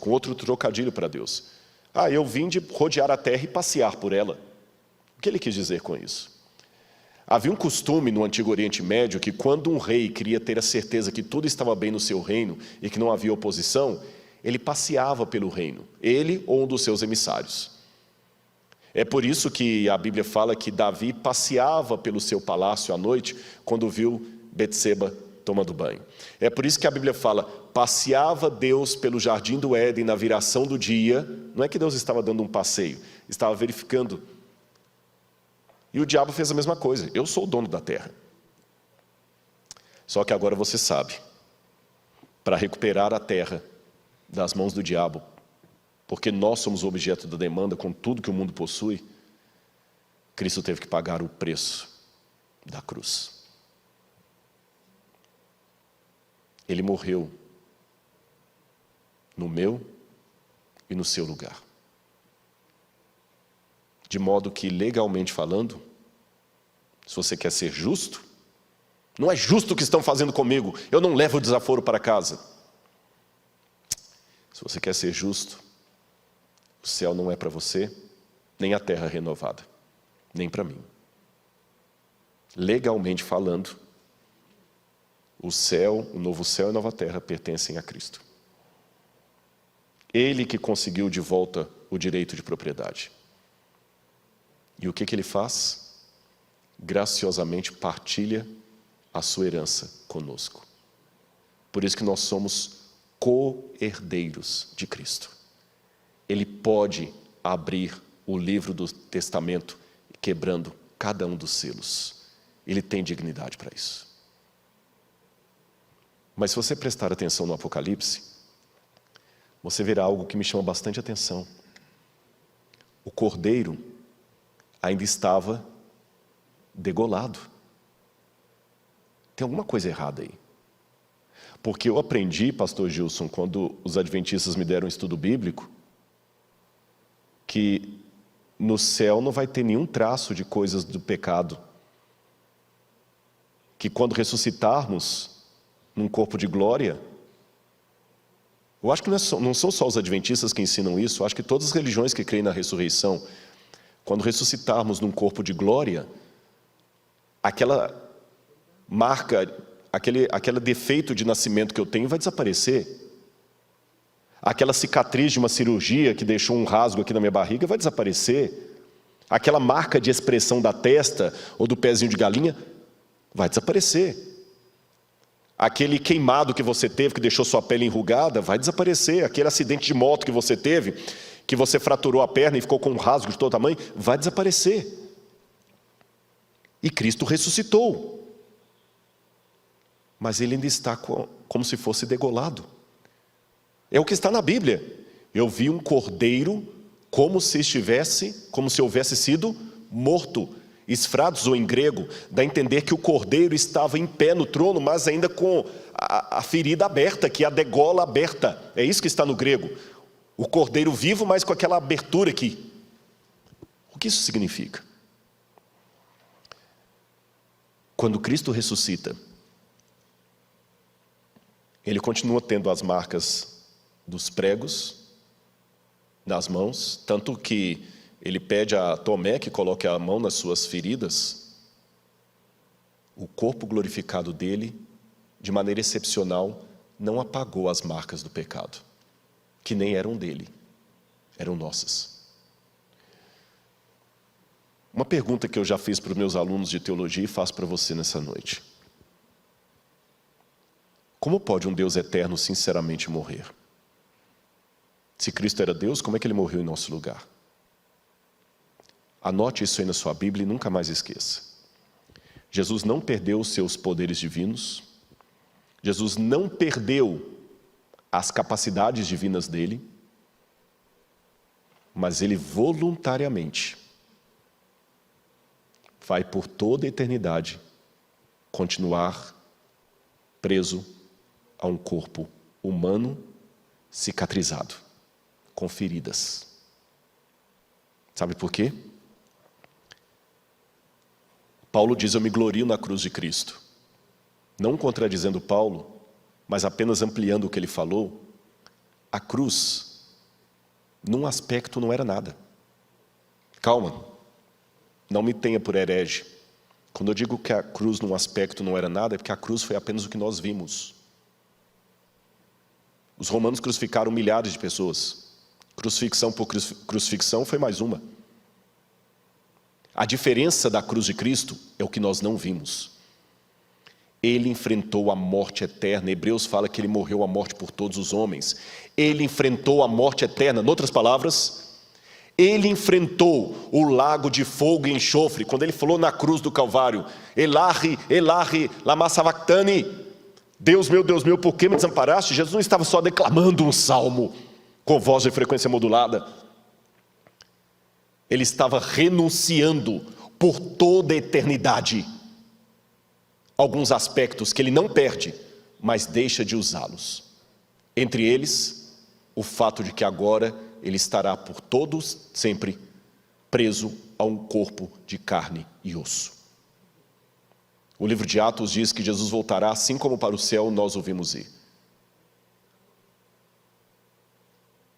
eu vim de rodear a terra e passear por ela. O que ele quis dizer com isso? Havia um costume no Antigo Oriente Médio que quando um rei queria ter a certeza que tudo estava bem no seu reino e que não havia oposição, ele passeava pelo reino, ele ou um dos seus emissários. É por isso que a Bíblia fala que Davi passeava pelo seu palácio à noite quando viu Betseba tomando banho. É por isso que a Bíblia fala, passeava Deus pelo jardim do Éden na viração do dia. Não é que Deus estava dando um passeio, estava verificando. E o diabo fez a mesma coisa, eu sou o dono da terra. Só que agora você sabe, para recuperar a terra das mãos do diabo, porque nós somos o objeto da demanda com tudo que o mundo possui, Cristo teve que pagar o preço da cruz. Ele morreu no meu e no seu lugar. De modo que, legalmente falando, se você quer ser justo, não é justo o que estão fazendo comigo, eu não levo o desaforo para casa. Se você quer ser justo, o céu não é para você, nem a terra renovada, nem para mim. Legalmente falando, o céu, o novo céu e a nova terra pertencem a Cristo. Ele que conseguiu de volta o direito de propriedade. E o que ele faz? Graciosamente partilha a sua herança conosco. Por isso que nós somos co-herdeiros de Cristo. Ele pode abrir o livro do testamento, quebrando cada um dos selos. Ele tem dignidade para isso. Mas se você prestar atenção no Apocalipse, você verá algo que me chama bastante atenção. O cordeiro ainda estava degolado. Tem alguma coisa errada aí. Porque eu aprendi, pastor Gilson, quando os adventistas me deram um estudo bíblico, que no céu não vai ter nenhum traço de coisas do pecado. Que quando ressuscitarmos num corpo de glória, eu acho que não são só os adventistas que ensinam isso, eu acho que todas as religiões que creem na ressurreição, quando ressuscitarmos num corpo de glória, aquela marca, aquele defeito de nascimento que eu tenho vai desaparecer. Aquela cicatriz de uma cirurgia que deixou um rasgo aqui na minha barriga vai desaparecer. Aquela marca de expressão da testa ou do pezinho de galinha vai desaparecer. Aquele queimado que você teve, que deixou sua pele enrugada, vai desaparecer. Aquele acidente de moto que você teve, que você fraturou a perna e ficou com um rasgo de todo tamanho, vai desaparecer. E Cristo ressuscitou. Mas ele ainda está como se fosse degolado. É o que está na Bíblia. Eu vi um cordeiro como se houvesse sido morto. Esfrados, ou em grego, dá a entender que o cordeiro estava em pé no trono, mas ainda com a ferida aberta, que é a degola aberta. É isso que está no grego. O cordeiro vivo, mas com aquela abertura aqui. O que isso significa? Quando Cristo ressuscita, ele continua tendo as marcas dos pregos nas mãos, tanto que ele pede a Tomé que coloque a mão nas suas feridas. O corpo glorificado dele, de maneira excepcional, não apagou as marcas do pecado, que nem eram dele, eram nossas. Uma pergunta que eu já fiz para os meus alunos de teologia e faço para você nessa noite. Como pode um Deus eterno sinceramente morrer? Se Cristo era Deus, como é que ele morreu em nosso lugar? Anote isso aí na sua Bíblia e nunca mais esqueça. Jesus não perdeu os seus poderes divinos. Jesus não perdeu as capacidades divinas dele. Mas ele voluntariamente vai por toda a eternidade continuar preso a um corpo humano cicatrizado, com feridas. Sabe por quê? Paulo diz, eu me glorio na cruz de Cristo. Não contradizendo Paulo, Mas apenas ampliando o que ele falou, a cruz, num aspecto, não era nada. Calma, não me tenha por herege. Quando eu digo que a cruz num aspecto não era nada, é porque a cruz foi apenas o que nós vimos. Os romanos crucificaram milhares de pessoas. Crucifixão por crucifixão foi mais uma. A diferença da cruz de Cristo é o que nós não vimos. Ele enfrentou a morte eterna. Hebreus fala que ele morreu a morte por todos os homens. Ele enfrentou a morte eterna. Em outras palavras, ele enfrentou o lago de fogo e enxofre. Quando ele falou na cruz do Calvário, Elahi, Elahi, lama sabachthani, Deus meu, por que me desamparaste? Jesus não estava só declamando um salmo com voz de frequência modulada. Ele estava renunciando por toda a eternidade alguns aspectos que ele não perde, mas deixa de usá-los. Entre eles, o fato de que agora ele estará por todos sempre preso a um corpo de carne e osso. O livro de Atos diz que Jesus voltará assim como para o céu nós o vimos ir.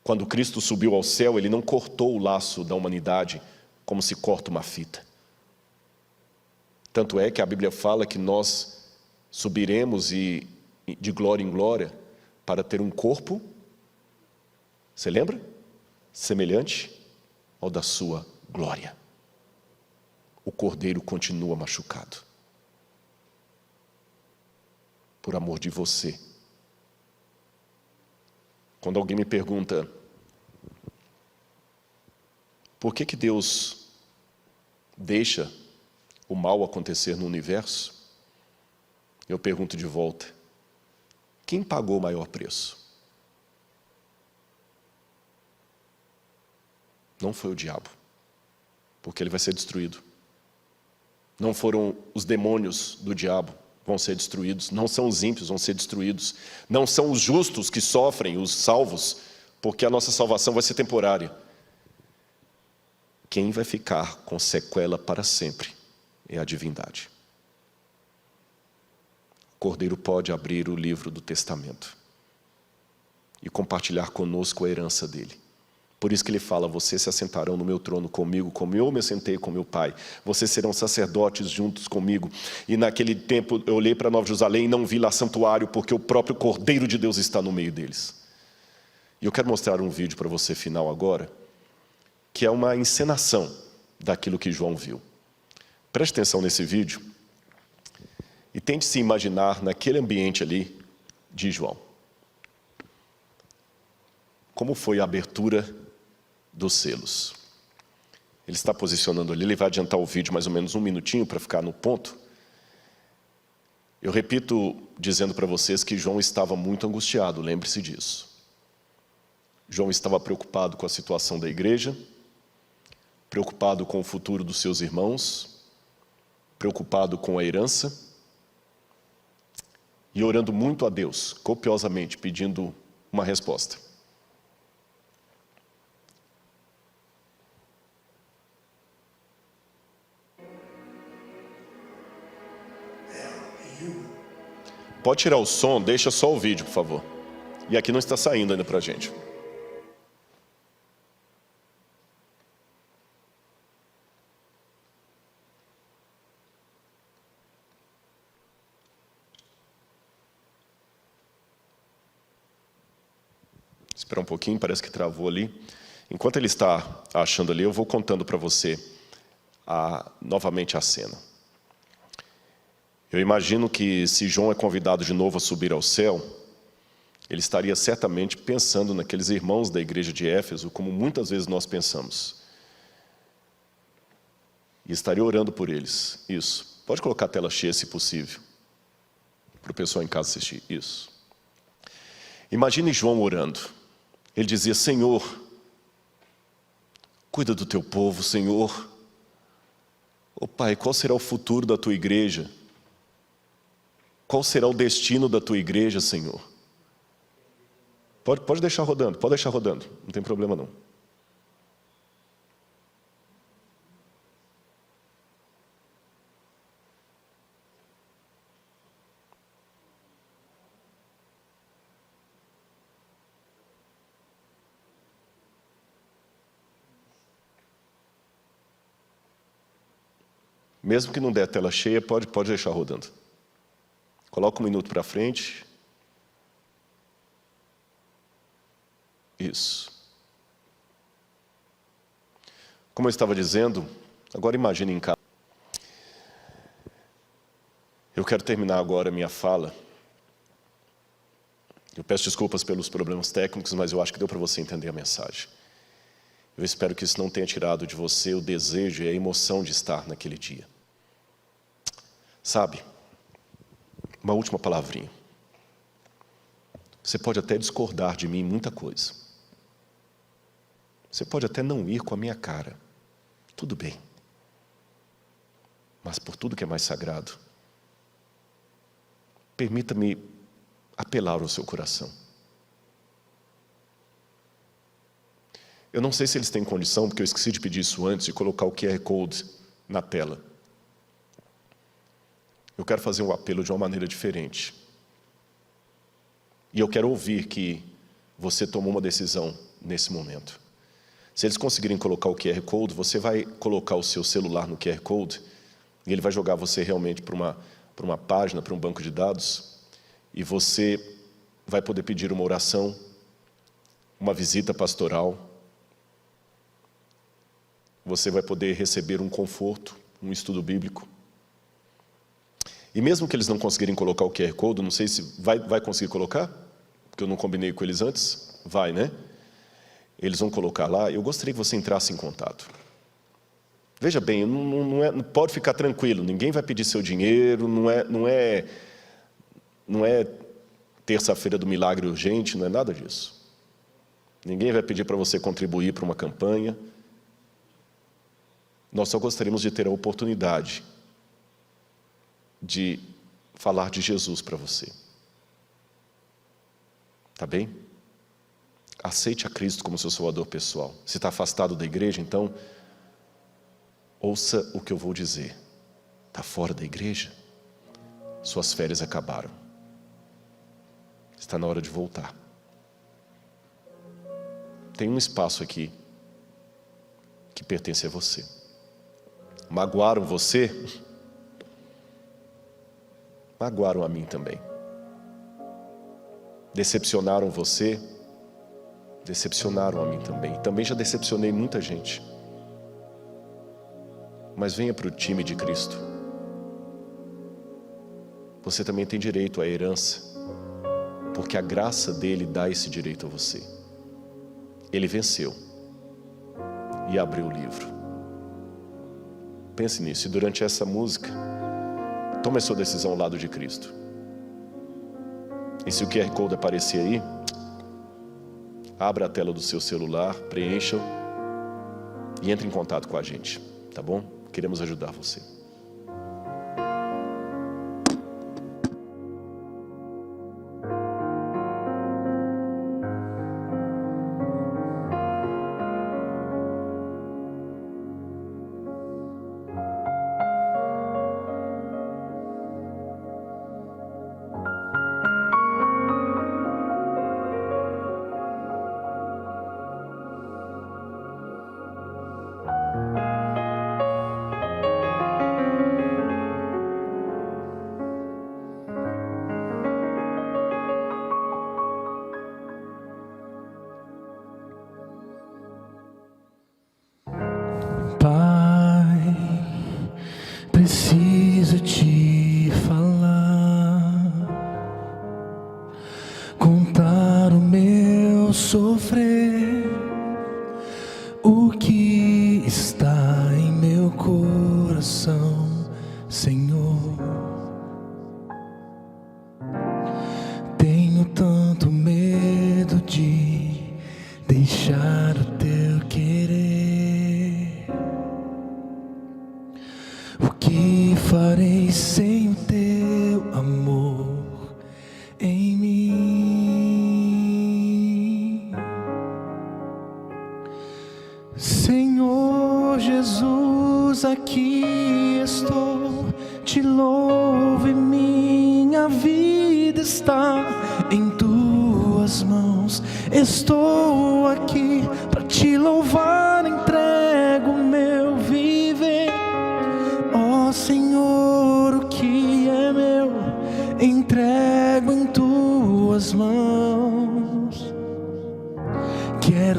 Quando Cristo subiu ao céu, ele não cortou o laço da humanidade como se corta uma fita. Tanto é que a Bíblia fala que nós subiremos de glória em glória para ter um corpo, você lembra? Semelhante ao da sua glória. O cordeiro continua machucado. Por amor de você. Quando alguém me pergunta, por que Deus deixa o mal acontecer no universo? Eu pergunto de volta, quem pagou o maior preço? Não foi o diabo, porque ele vai ser destruído. Não foram os demônios do diabo, vão ser destruídos. Não são os ímpios, vão ser destruídos. Não são os justos que sofrem, os salvos, porque a nossa salvação vai ser temporária. Quem vai ficar com sequela para sempre é a divindade. O Cordeiro pode abrir o livro do testamento e compartilhar conosco a herança dele. Por isso que ele fala, vocês se assentarão no meu trono comigo, como eu me assentei com meu pai. Vocês serão sacerdotes juntos comigo. E naquele tempo eu olhei para Nova Jerusalém e não vi lá santuário, porque o próprio Cordeiro de Deus está no meio deles. E eu quero mostrar um vídeo para você final agora, que é uma encenação daquilo que João viu. Preste atenção nesse vídeo e tente se imaginar naquele ambiente ali de João. Como foi a abertura dos selos? Ele está posicionando ali, ele vai adiantar o vídeo mais ou menos um minutinho para ficar no ponto. Eu repito dizendo para vocês que João estava muito angustiado, lembre-se disso. João estava preocupado com a situação da igreja, preocupado com o futuro dos seus irmãos, preocupado com a herança e orando muito a Deus, copiosamente, pedindo uma resposta. Pode tirar o som, deixa só o vídeo, por favor. E aqui não está saindo ainda para a gente. Esperar um pouquinho, parece que travou ali. Enquanto ele está achando ali, eu vou contando para você novamente a cena. Eu imagino que se João é convidado de novo a subir ao céu, ele estaria certamente pensando naqueles irmãos da igreja de Éfeso, como muitas vezes nós pensamos. E estaria orando por eles. Isso. Pode colocar a tela cheia, se possível, para o pessoal em casa assistir. Isso. Imagine João orando. Ele dizia, Senhor, cuida do teu povo, Senhor. Ô Pai, qual será o futuro da tua igreja? Qual será o destino da tua igreja, Senhor? Pode deixar rodando, não tem problema não. Mesmo que não der tela cheia, pode deixar rodando. Coloca 1 minuto para frente. Isso. Como eu estava dizendo, agora imagine em casa. Eu quero terminar agora a minha fala. Eu peço desculpas pelos problemas técnicos, mas eu acho que deu para você entender a mensagem. Eu espero que isso não tenha tirado de você o desejo e a emoção de estar naquele dia. Sabe, uma última palavrinha. Você pode até discordar de mim em muita coisa. Você pode até não ir com a minha cara. Tudo bem. Mas por tudo que é mais sagrado, permita-me apelar ao seu coração. Eu não sei se eles têm condição, porque eu esqueci de pedir isso antes, de colocar o QR Code na tela. Eu quero fazer um apelo de uma maneira diferente. E eu quero ouvir que você tomou uma decisão nesse momento. Se eles conseguirem colocar o QR Code, você vai colocar o seu celular no QR Code e ele vai jogar você realmente para uma página, para um banco de dados, e você vai poder pedir uma oração, uma visita pastoral. Você vai poder receber um conforto, um estudo bíblico. E mesmo que eles não conseguirem colocar o QR Code, não sei se vai conseguir colocar, porque eu não combinei com eles antes. Vai, né? Eles vão colocar lá. Eu gostaria que você entrasse em contato. Veja bem, não pode ficar tranquilo. Ninguém vai pedir seu dinheiro. Não é terça-feira do milagre urgente. Não é nada disso. Ninguém vai pedir para você contribuir para uma campanha. Nós só gostaríamos de ter a oportunidade de falar de Jesus para você. Tá bem? Aceite a Cristo como seu salvador pessoal. Se está afastado da igreja, então, ouça o que eu vou dizer. Está fora da igreja? Suas férias acabaram. Está na hora de voltar. Tem um espaço aqui que pertence a você. Magoaram você? Magoaram a mim também. Decepcionaram você? Decepcionaram a mim também. Também já decepcionei muita gente. Mas venha para o time de Cristo. Você também tem direito à herança, porque a graça dele dá esse direito a você. Ele venceu e abriu o livro. Pense nisso. E durante essa música, tome a sua decisão ao lado de Cristo. E se o QR Code aparecer aí, abra a tela do seu celular, preencha e entre em contato com a gente, tá bom? Queremos ajudar você. Pai, preciso te falar, contar o meu sofrer, o que está em meu coração, Senhor. Tenho tanto medo de deixar o teu querer. O que farei sem o teu amor em mim? Senhor Jesus, aqui estou, te louvo e minha vida está em tuas mãos. Estou aqui para te louvar, entrego meu viver.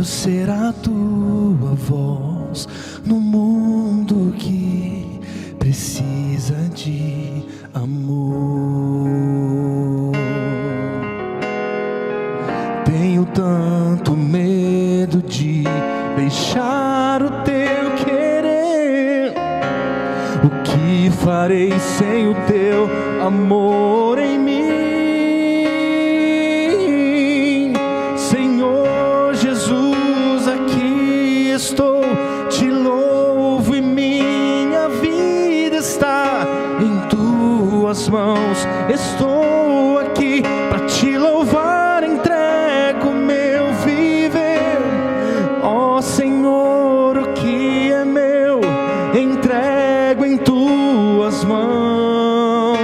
Quero ser a tua voz no mundo que precisa de amor. Tenho tanto medo de deixar o teu querer. O que farei sem o teu amor em mim? Senhor Jesus, aqui estou, te louvo e minha vida está em tuas mãos. Estou aqui para te louvar, entrego meu viver. Ó Senhor, o que é meu, entrego em tuas mãos.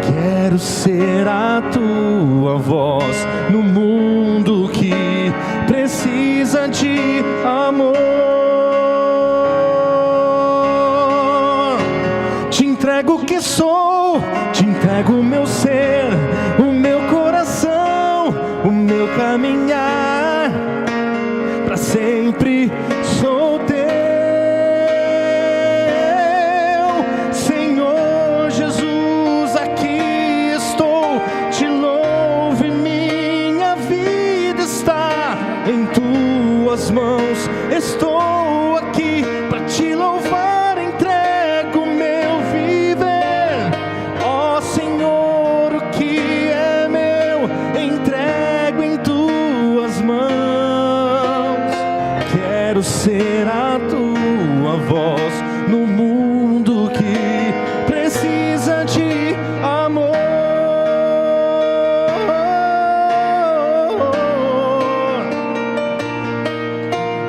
Quero ser a tua voz no mundo que precisa de amor. Te entrego o que sou, te entrego o meu ser, o meu coração, o meu caminhar. Para sempre sou teu, Senhor Jesus, aqui estou, te louvo e minha vida está em tuas mãos. Estou aqui para te louvar, entrego meu viver. Ó Senhor, o que é meu, entrego em tuas mãos. Quero ser a tua voz no mundo que precisa de amor.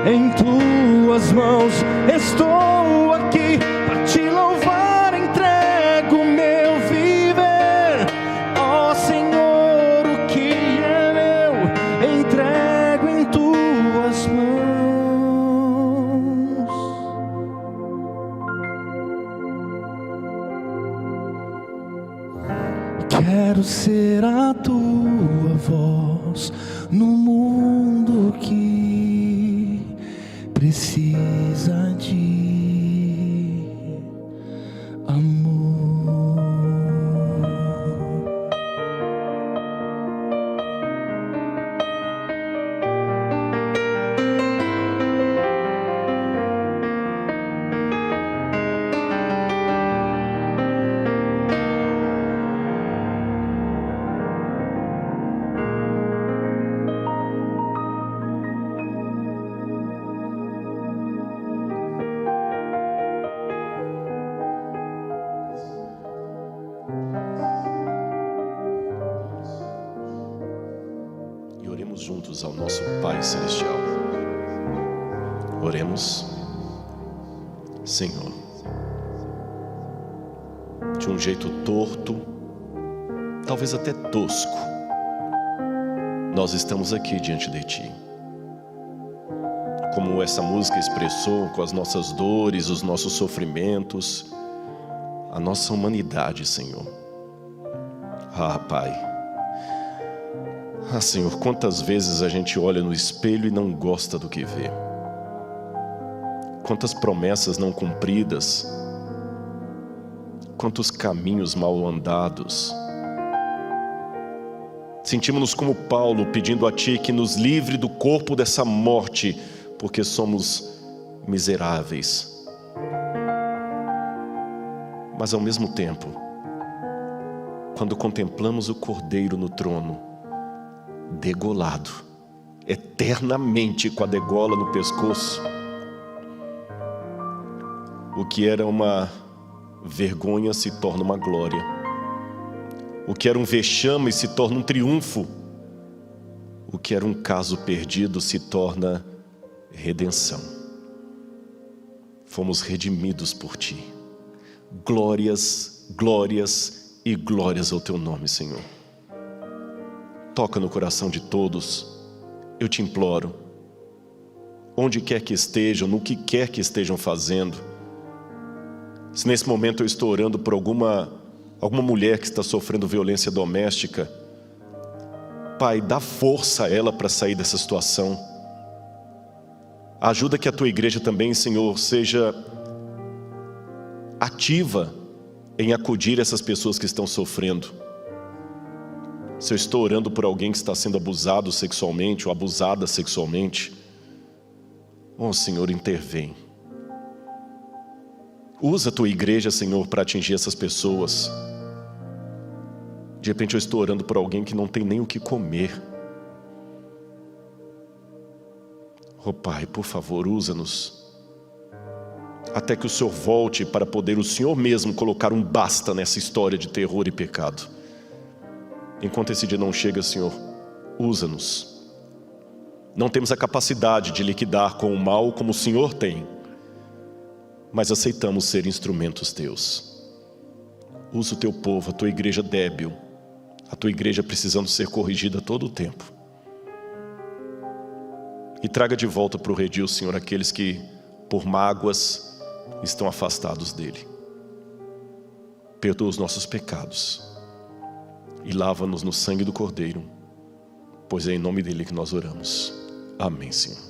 Em tuas mãos estou aqui para te louvar, entrego meu viver. Ó Senhor, o que é meu, entrego em tuas mãos. Quero ser a tua voz no mundo que precisa de amor. Oremos juntos ao nosso Pai Celestial. Oremos. Senhor, de um jeito torto, talvez até tosco, nós estamos aqui diante de Ti. Como essa música expressou, com as nossas dores, os nossos sofrimentos, a nossa humanidade, Senhor. Ah, Pai. Ah, Senhor, quantas vezes a gente olha no espelho e não gosta do que vê. Quantas promessas não cumpridas. Quantos caminhos mal andados. Sentimos-nos como Paulo pedindo a Ti que nos livre do corpo dessa morte, porque somos miseráveis. Mas ao mesmo tempo, quando contemplamos o Cordeiro no trono, degolado, eternamente com a degola no pescoço, o que era uma vergonha se torna uma glória, o que era um vexame se torna um triunfo, o que era um caso perdido se torna redenção. Fomos redimidos por Ti. Glórias, glórias e glórias ao Teu nome, Senhor. Toca no coração de todos, eu Te imploro, onde quer que estejam, no que quer que estejam fazendo. Se nesse momento eu estou orando por alguma mulher que está sofrendo violência doméstica, Pai, dá força a ela para sair dessa situação. Ajuda que a tua igreja também, Senhor, seja ativa em acudir essas pessoas que estão sofrendo. Se eu estou orando por alguém que está sendo abusado sexualmente ou abusada sexualmente, oh Senhor, intervém. Usa a tua igreja, Senhor, para atingir essas pessoas. De repente eu estou orando por alguém que não tem nem o que comer. Oh Pai, por favor, usa-nos, até que o Senhor volte para poder o Senhor mesmo colocar um basta nessa história de terror e pecado. Enquanto esse dia não chega, Senhor, usa-nos. Não temos a capacidade de liquidar com o mal como o Senhor tem, mas aceitamos ser instrumentos teus. Usa o teu povo, a tua igreja débil, a tua igreja precisando ser corrigida a todo o tempo. E traga de volta para o redil, Senhor, aqueles que, por mágoas, estão afastados dele. Perdoa os nossos pecados e lava-nos no sangue do Cordeiro, pois é em nome dele que nós oramos. Amém, Senhor.